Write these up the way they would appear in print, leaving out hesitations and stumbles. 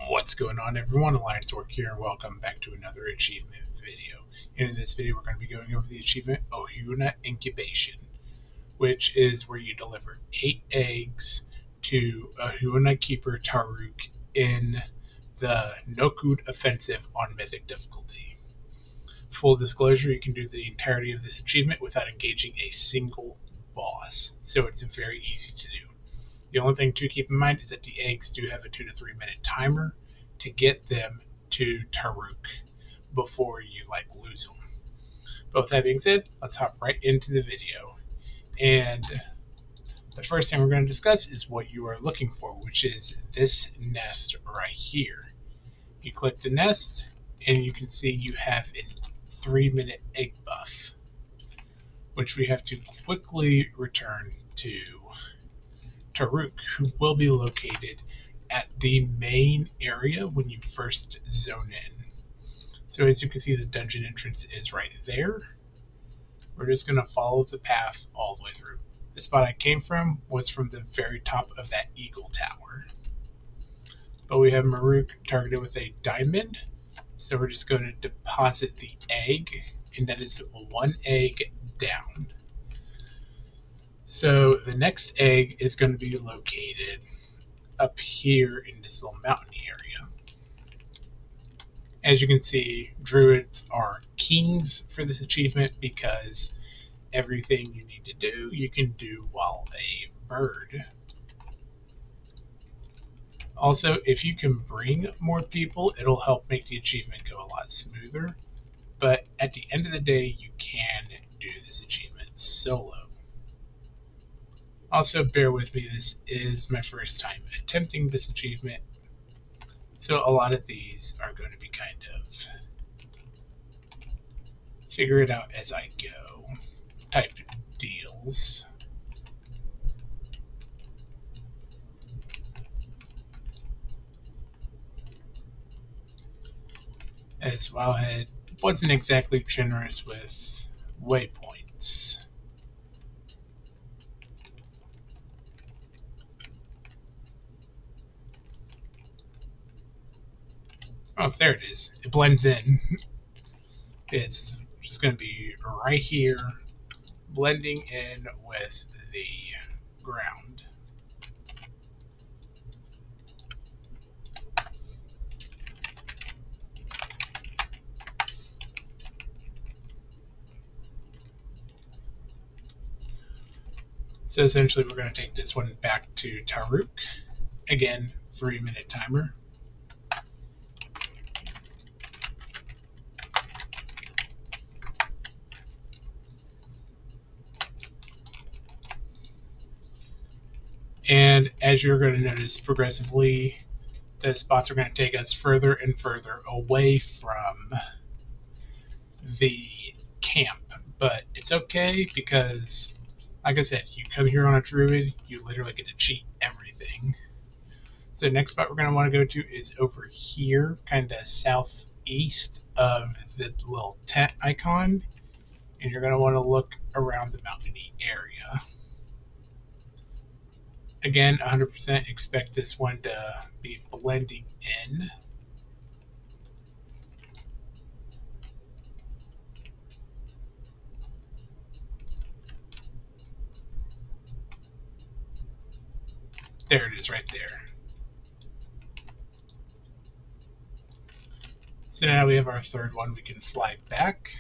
What's going on, everyone? Alliance Work here, and welcome back to another achievement video. And in this video, we're going to be going over the achievement Ohuna incubation, which is where you deliver 8 eggs to Ohuna keeper Taruk in the Nokud offensive on mythic difficulty. Full disclosure, you can do the entirety of this achievement without engaging a single boss, so it's very easy to do. The only thing to keep in mind is that the eggs do have a 2 to 3 minute timer to get them to Taruk before you lose them. But with that being said, let's hop right into the video. And the first thing we're going to discuss is what you are looking for, which is this nest right here. You click the nest, and you can see you have a 3-minute egg buff, which we have to quickly return to Taruk, who will be located at the main area when you first zone in. So as you can see, the dungeon entrance is right there. We're just going to follow the path all the way through. The spot I came from was from the very top of that eagle tower. But we have Maruk targeted with a diamond, so we're just going to deposit the egg, and that is 1 egg down. So the next egg is going to be located up here in this little mountain area. As you can see, druids are kings for this achievement because everything you need to do, you can do while a bird. Also, if you can bring more people, it'll help make the achievement go a lot smoother. But at the end of the day, you can do this achievement solo. Also, bear with me, this is my first time attempting this achievement, so a lot of these are going to be kind of figure it out as I go type deals. As Wowhead wasn't exactly generous with waypoints. Oh, there it is. It blends in. It's just going to be right here, blending in with the ground. So essentially, we're going to take this one back to Taruk. Again, 3-minute timer. And as you're going to notice progressively, the spots are going to take us further and further away from the camp. But it's okay because, like I said, you come here on a druid, you literally get to cheat everything. So the next spot we're going to want to go to is over here, kind of southeast of the little tent icon. And you're going to want to look around the mountainy area. Again, 100% expect this one to be blending in. There it is right there. So now we have our third one. We can fly back.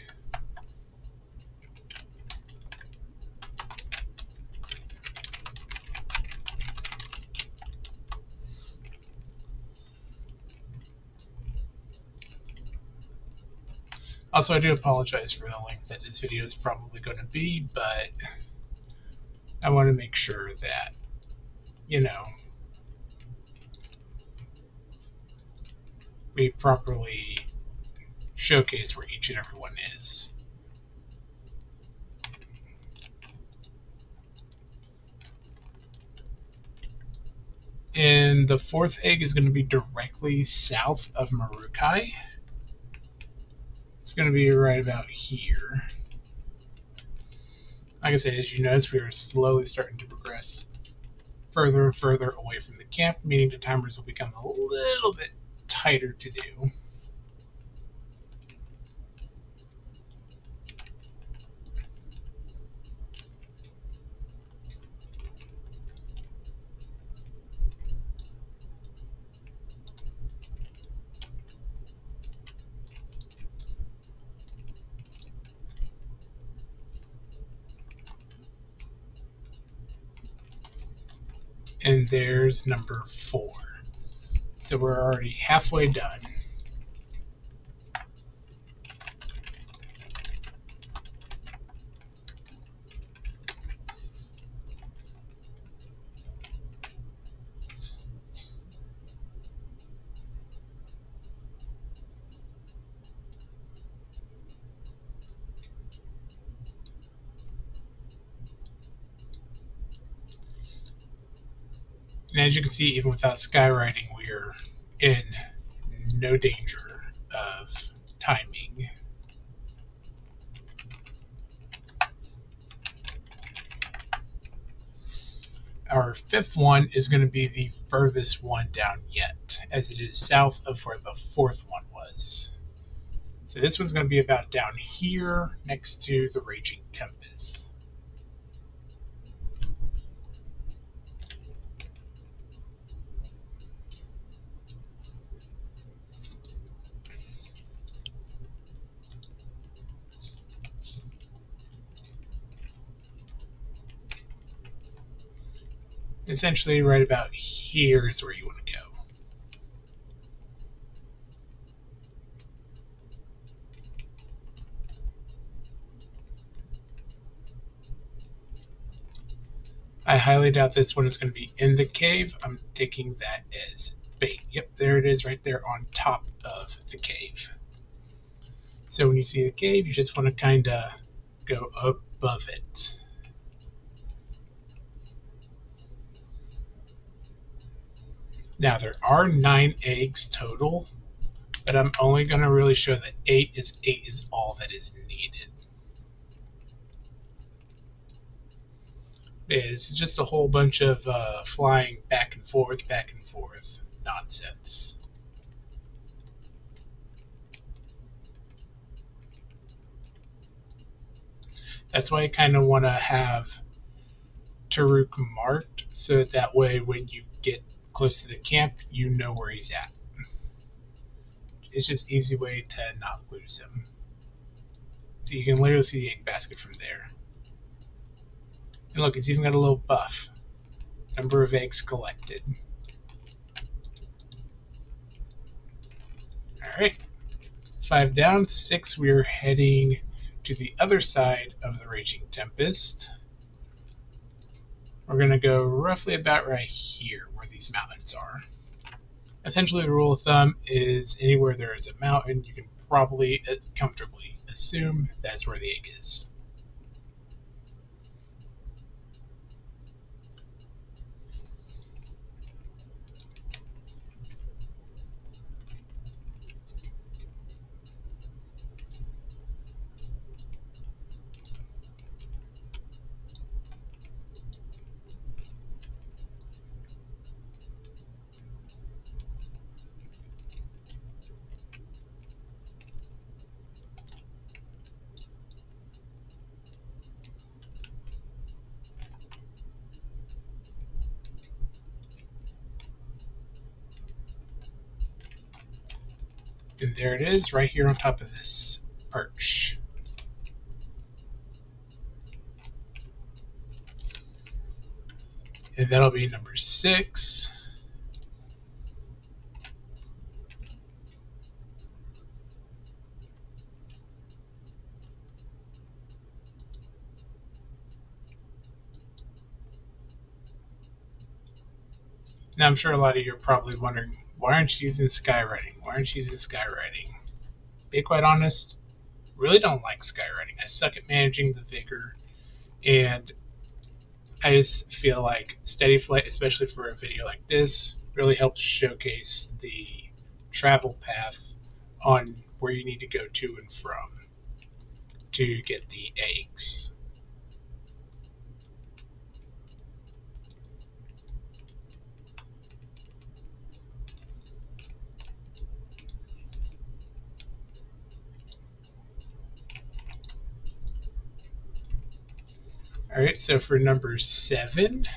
Also, I do apologize for the length that this video is probably going to be, but I want to make sure that, we properly showcase where each and every one is. And the fourth egg is going to be directly south of Marukai. It's going to be right about here. Like I said, as you notice, we are slowly starting to progress further and further away from the camp, meaning the timers will become a little bit tighter to do. And there's number 4. So we're already halfway done. And as you can see, even without skywriting, we're in no danger of timing. Our 5th one is going to be the furthest one down yet, as it is south of where the 4th one was. So this one's going to be about down here next to the Raging Tempest. Essentially, right about here is where you want to go. I highly doubt this one is going to be in the cave. I'm taking that as bait. Yep, there it is right there on top of the cave. So when you see the cave, you just want to kind of go above it. Now there are 9 eggs total, but I'm only going to really show that 8 is all that is needed. It's just a whole bunch of flying back and forth nonsense. That's why I kind of want to have Taruk marked, so that way when you get close to the camp, you know where he's at. It's just an easy way to not lose him. So you can literally see the egg basket from there. And look, it's even got a little buff. Number of eggs collected. Alright. 5 down, 6. We're heading to the other side of the Raging Tempest. We're going to go roughly about right here where these mountains are. Essentially, the rule of thumb is anywhere there is a mountain, you can probably comfortably assume that's where the egg is. And there it is, right here on top of this perch. And that'll be number 6. Now, I'm sure a lot of you are probably wondering, why aren't you using skywriting? Why aren't you using skywriting? Be quite honest, really don't like skywriting. I suck at managing the vigor, and I just feel like steady flight, especially for a video like this, really helps showcase the travel path on where you need to go to and from to get the eggs. Alright, so for number 7,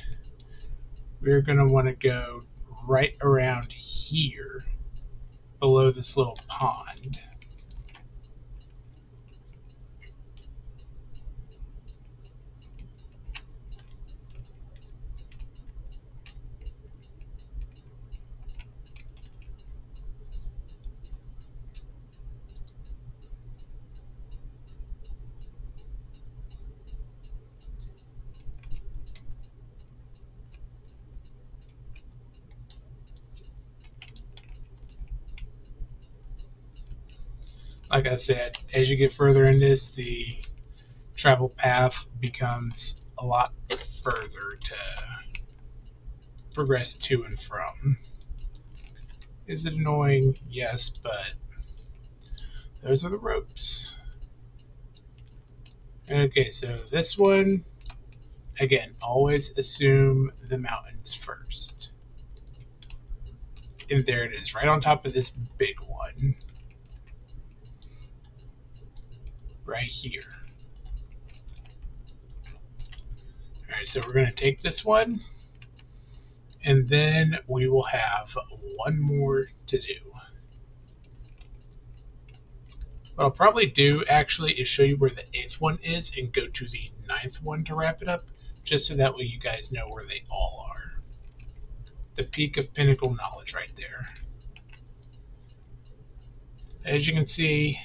we're going to want to go right around here below this little pond. Like I said, as you get further in this, the travel path becomes a lot further to progress to and from. Is it annoying? Yes, but those are the ropes. Okay, so this one, again, always assume the mountains first. And there it is, right on top of this big one. Right here. Alright, so we're going to take this one, and then we will have one more to do. What I'll probably do, actually, is show you where the 8th one is and go to the 9th one to wrap it up, just so that way you guys know where they all are. The peak of pinnacle knowledge right there. As you can see,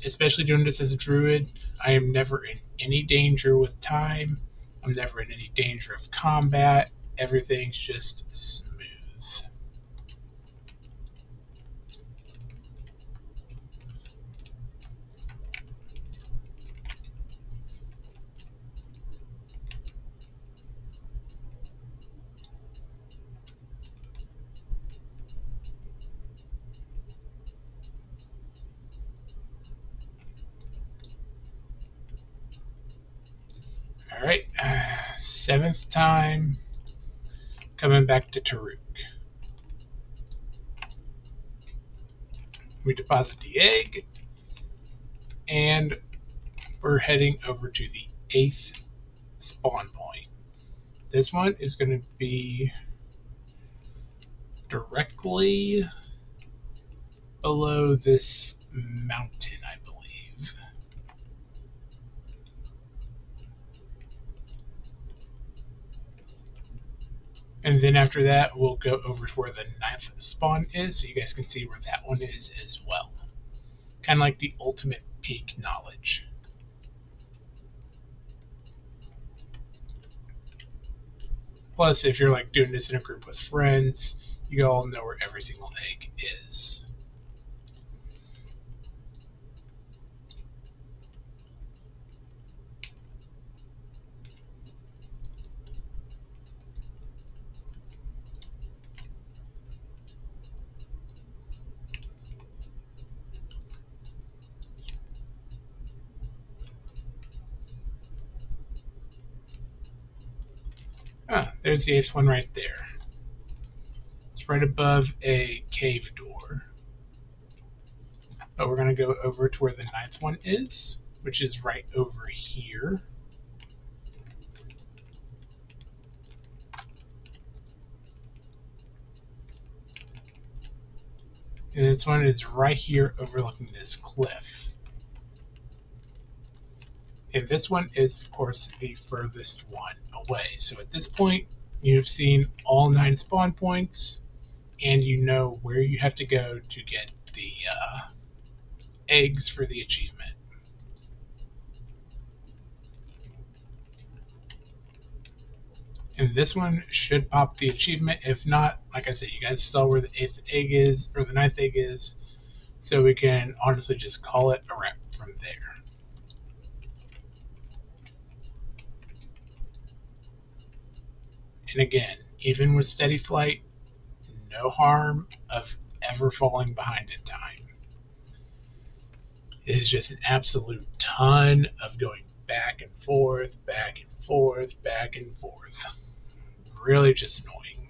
especially doing this as a druid, I am never in any danger with time. I'm never in any danger of combat. Everything's just smooth. Alright, 7th time, coming back to Taruk. We deposit the egg, and we're heading over to the 8th spawn point. This one is going to be directly below this mountain, I believe. And then after that, we'll go over to where the 9th spawn is, so you guys can see where that one is as well. Kind of like the ultimate peak knowledge. Plus, if you're like doing this in a group with friends, you all know where every single egg is. Ah, there's the 8th one right there. It's right above a cave door. But we're going to go over to where the 9th one is, which is right over here. And this one is right here overlooking this cliff. And this one is, of course, the furthest one away. So at this point, you've seen all 9 spawn points, and you know where you have to go to get the eggs for the achievement. And this one should pop the achievement. If not, like I said, you guys saw where the 8th egg is, or the 9th egg is, so we can honestly just call it a wrap from there. And again, even with steady flight, no harm of ever falling behind in time. It is just an absolute ton of going back and forth, back and forth, back and forth. Really just annoying.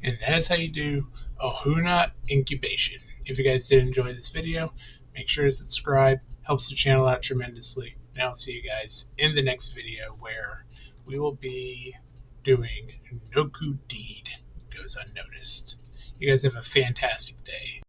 And that is how you do Ohuna incubation. If you guys did enjoy this video, make sure to subscribe. Helps the channel out tremendously. And I'll see you guys in the next video where we will be doing Noku Deed Goes Unnoticed. You guys have a fantastic day.